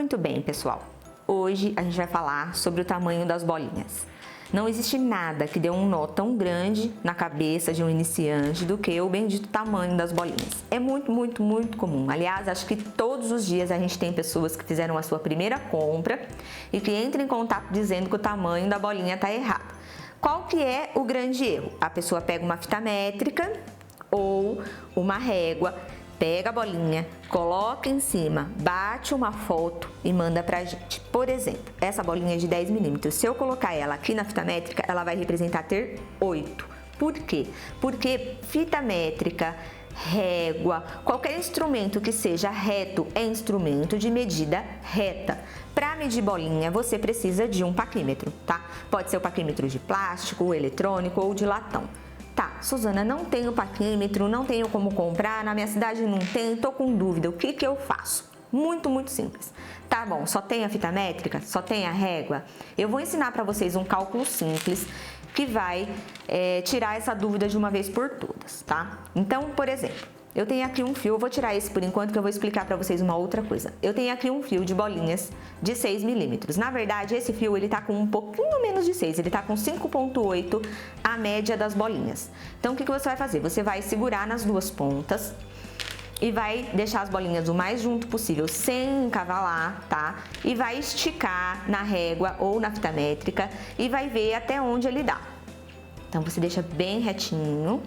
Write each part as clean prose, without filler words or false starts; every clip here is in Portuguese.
Muito bem, pessoal. Hoje a gente vai falar sobre o tamanho das bolinhas. Não existe nada que dê um nó tão grande na cabeça de um iniciante do que o bendito tamanho das bolinhas. É muito comum. Aliás, acho que todos os dias a gente tem pessoas que fizeram a sua primeira compra e que entram em contato dizendo que o tamanho da bolinha está errado. Qual que é o grande erro? A pessoa pega uma fita métrica ou uma régua, pega a bolinha, coloca em cima, bate uma foto e manda pra gente. Por exemplo, essa bolinha é de 10 milímetros. Se eu colocar ela aqui na fita métrica, ela vai representar ter 8. Por quê? Porque fita métrica, régua, qualquer instrumento que seja reto é instrumento de medida reta. Para medir bolinha, você precisa de um paquímetro, tá? Pode ser o paquímetro de plástico, eletrônico ou de latão. Tá, Suzana, não tenho paquímetro, não tenho como comprar, na minha cidade não tem, tô com dúvida, o que eu faço? Muito simples. Tá bom, só tem a fita métrica? Só tem a régua? Eu vou ensinar para vocês um cálculo simples que vai tirar essa dúvida de uma vez por todas, tá? Então, por exemplo, eu tenho aqui um fio, eu vou tirar esse por enquanto que eu vou explicar para vocês uma outra coisa. Eu tenho aqui um fio de bolinhas de 6 milímetros. Na verdade, esse fio ele tá com um pouquinho menos de 6, ele tá com 5,8 a média das bolinhas. Então, o que você vai fazer? Você vai segurar nas duas pontas e vai deixar as bolinhas o mais junto possível, sem encavalar, tá? E vai esticar na régua ou na fita métrica e vai ver até onde ele dá. Então, você deixa bem retinho.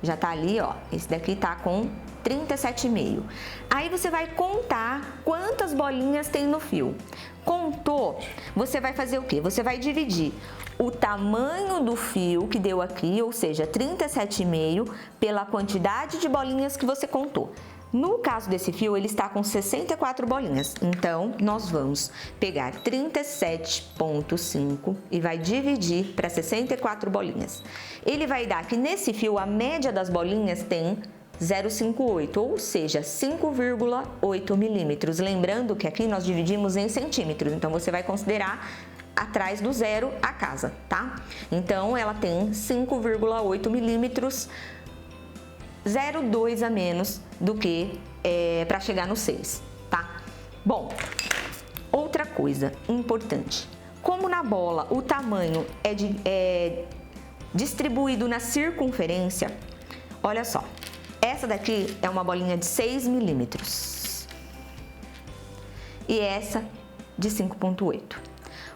Já tá ali, ó, esse daqui tá com 37,5. Aí você vai contar quantas bolinhas tem no fio. Contou, você vai fazer o quê? Você vai dividir o tamanho do fio que deu aqui, ou seja, 37,5, pela quantidade de bolinhas que você contou. No caso desse fio, ele está com 64 bolinhas, então nós vamos pegar 37,5 e vai dividir para 64 bolinhas. Ele vai dar que nesse fio a média das bolinhas tem 0,58, ou seja, 5,8 milímetros. Lembrando que aqui nós dividimos em centímetros, então você vai considerar atrás do zero a casa, tá? Então ela tem 5,8 milímetros, 0,2 a menos do que para chegar no 6, tá? Bom, outra coisa importante, como na bola o tamanho é distribuído na circunferência, olha só, essa daqui é uma bolinha de 6 milímetros e essa de 5,8.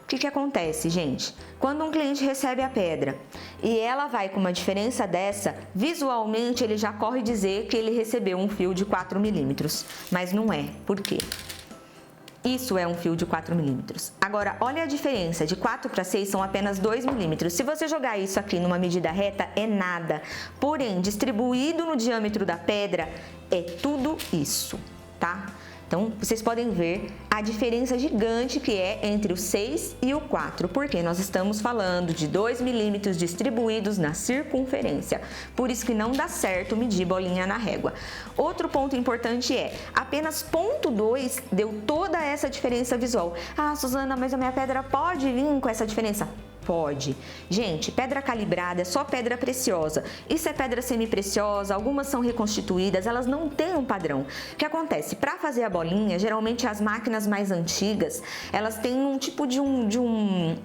O que acontece, gente? Quando um cliente recebe a pedra e ela vai com uma diferença dessa, visualmente ele já corre dizer que ele recebeu um fio de 4 milímetros, mas não é. Por quê? Isso é um fio de 4 milímetros. Agora, olha a diferença, de 4 para 6 são apenas 2 milímetros. Se você jogar isso aqui numa medida reta, é nada. Porém, distribuído no diâmetro da pedra, é tudo isso, tá? Então, vocês podem ver a diferença gigante que é entre o 6 e o 4, porque nós estamos falando de 2 milímetros distribuídos na circunferência. Por isso que não dá certo medir bolinha na régua. Outro ponto importante é, apenas 0,2 deu toda essa diferença visual. Ah, Suzana, mas a minha pedra pode vir com essa diferença? Pode. Gente, pedra calibrada é só pedra preciosa. Isso é pedra semi-preciosa, algumas são reconstituídas, elas não têm um padrão. O que acontece? Para fazer a bolinha, geralmente as máquinas mais antigas, elas têm um tipo de um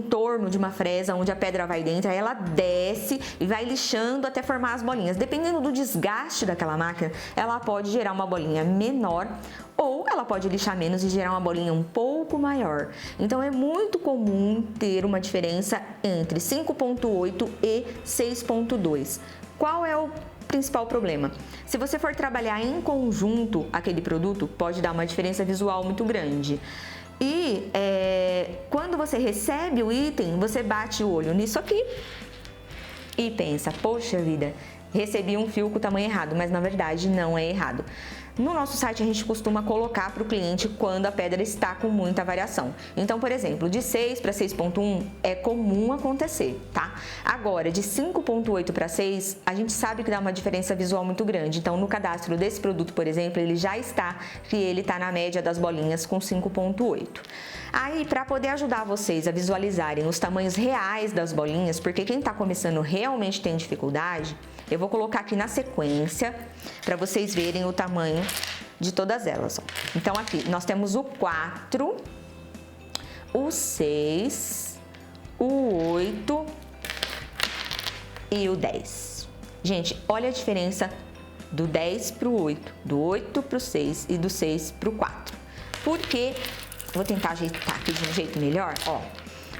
torno, de uma fresa, onde a pedra vai dentro, aí ela desce e vai lixando até formar as bolinhas. Dependendo do desgaste daquela máquina, ela pode gerar uma bolinha menor ou ela pode lixar menos e gerar uma bolinha um pouco maior. Então é muito comum ter uma diferença entre 5,8 e 6,2. Qual é o principal problema? Se você for trabalhar em conjunto aquele produto, pode dar uma diferença visual muito grande. E quando você recebe o item, você bate o olho nisso aqui e pensa, poxa vida, recebi um fio com o tamanho errado, mas na verdade não é errado. No nosso site a gente costuma colocar para o cliente quando a pedra está com muita variação. Então, por exemplo, de 6 para 6,1 é comum acontecer, tá? Agora, de 5,8 para 6, a gente sabe que dá uma diferença visual muito grande. Então, no cadastro desse produto, por exemplo, ele já está que ele está na média das bolinhas com 5,8. Aí, para poder ajudar vocês a visualizarem os tamanhos reais das bolinhas, porque quem está começando realmente tem dificuldade, eu vou colocar aqui na sequência para vocês verem o tamanho de todas elas, ó. Então aqui nós temos o 4, o 6, o 8 e o 10. Gente, olha a diferença do 10 para o 8, do 8 para o 6 e do 6 para o 4. Por que? Vou tentar ajeitar aqui de um jeito melhor, ó.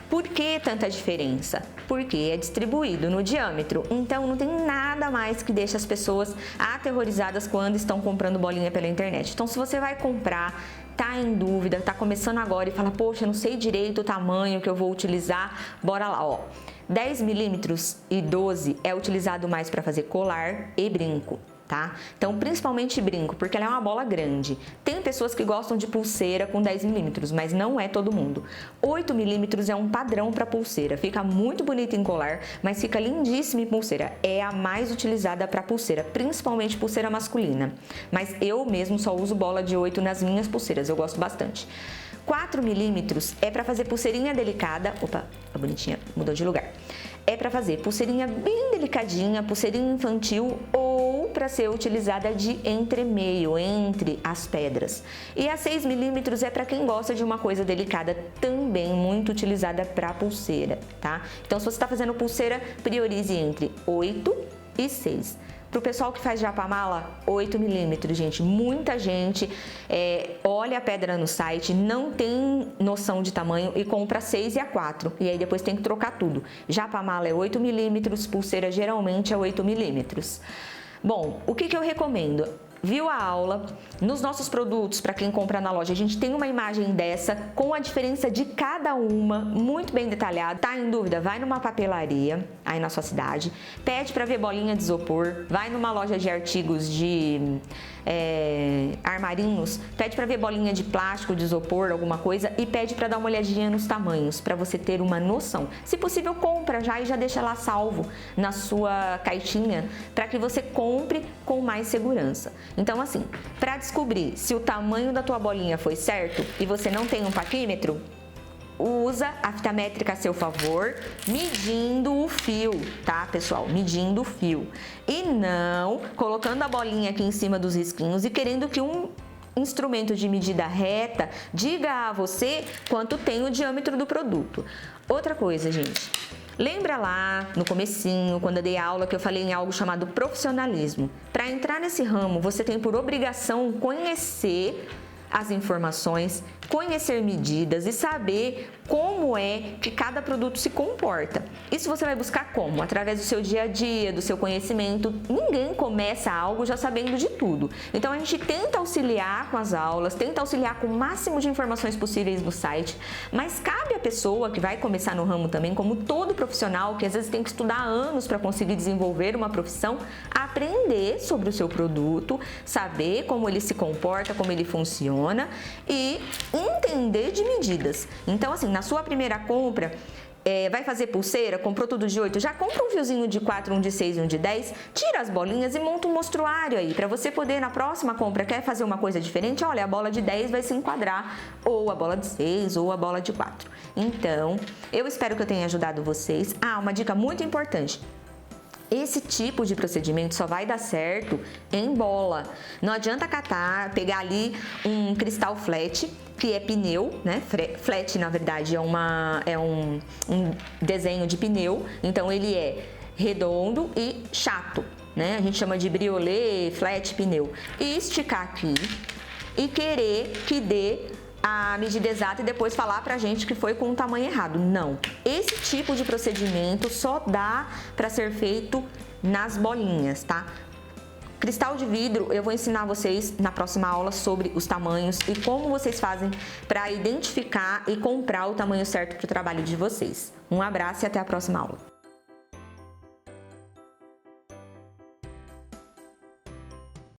Por que tanta diferença? Porque é distribuído no diâmetro, então não tem nada mais que deixa as pessoas aterrorizadas quando estão comprando bolinha pela internet. Então, se você vai comprar, tá em dúvida, tá começando agora e fala, poxa, eu não sei direito o tamanho que eu vou utilizar, bora lá, ó. 10 milímetros e 12 é utilizado mais para fazer colar e brinco. Tá? Então, principalmente brinco, porque ela é uma bola grande. Tem pessoas que gostam de pulseira com 10 milímetros, mas não é todo mundo. 8 milímetros é um padrão para pulseira, fica muito bonita em colar, mas fica lindíssima em pulseira. É a mais utilizada para pulseira, principalmente pulseira masculina. Mas eu mesmo só uso bola de 8 nas minhas pulseiras, eu gosto bastante. 4 milímetros é para fazer pulseirinha delicada. Opa, a bonitinha mudou de lugar. É para fazer pulseirinha bem delicadinha, pulseirinha infantil ou para ser utilizada de entremeio, entre as pedras. E a 6 milímetros é para quem gosta de uma coisa delicada, também muito utilizada para pulseira, tá? Então, se você está fazendo pulseira, priorize entre 8 e 6. Para o pessoal que faz japamala, 8 milímetros, gente. Muita gente olha a pedra no site, não tem noção de tamanho e compra 6 e a 4. E aí depois tem que trocar tudo. Japamala é 8 milímetros, pulseira geralmente é 8 milímetros. Bom, o que eu recomendo? Viu a aula? Nos nossos produtos, para quem compra na loja, a gente tem uma imagem dessa com a diferença de cada uma, muito bem detalhada. Tá em dúvida? Vai numa papelaria aí na sua cidade, pede para ver bolinha de isopor, vai numa loja de artigos de armarinhos, pede para ver bolinha de plástico, de isopor, alguma coisa e pede para dar uma olhadinha nos tamanhos, para você ter uma noção. Se possível, compra já e já deixa lá salvo na sua caixinha para que você compre com mais segurança. Então, assim, para descobrir se o tamanho da tua bolinha foi certo e você não tem um paquímetro, usa a fita métrica a seu favor, medindo o fio, tá, pessoal? Medindo o fio. E não colocando a bolinha aqui em cima dos risquinhos e querendo que um instrumento de medida reta diga a você quanto tem o diâmetro do produto. Outra coisa, gente. Lembra lá no comecinho, quando eu dei aula, que eu falei em algo chamado profissionalismo? Para entrar nesse ramo, você tem por obrigação conhecer as informações, conhecer medidas e saber como é que cada produto se comporta. Isso você vai buscar como? Através do seu dia a dia, do seu conhecimento. Ninguém começa algo já sabendo de tudo. Então a gente tenta auxiliar com as aulas, tenta auxiliar com o máximo de informações possíveis no site, mas cabe à pessoa que vai começar no ramo também, como todo profissional, que às vezes tem que estudar anos para conseguir desenvolver uma profissão, aprender sobre o seu produto, saber como ele se comporta, como ele funciona e entender de medidas. Então, assim, na sua primeira compra, vai fazer pulseira, comprou tudo de 8, já compra um fiozinho de 4, um de 6 e um de 10, tira as bolinhas e monta um mostruário aí, para você poder, na próxima compra, quer fazer uma coisa diferente? Olha, a bola de 10 vai se enquadrar, ou a bola de 6, ou a bola de 4. Então, eu espero que eu tenha ajudado vocês. Uma dica muito importante. Esse tipo de procedimento só vai dar certo em bola. Não adianta catar, pegar ali um cristal flat, que é pneu, né? Flat, na verdade, é um desenho de pneu. Então, ele é redondo e chato, né? A gente chama de briolê, flat, pneu. E esticar aqui e querer que dê a medida exata e depois falar pra gente que foi com o tamanho errado. Não. Esse tipo de procedimento só dá para ser feito nas bolinhas, tá? Cristal de vidro, eu vou ensinar vocês na próxima aula sobre os tamanhos e como vocês fazem para identificar e comprar o tamanho certo para o trabalho de vocês. Um abraço e até a próxima aula.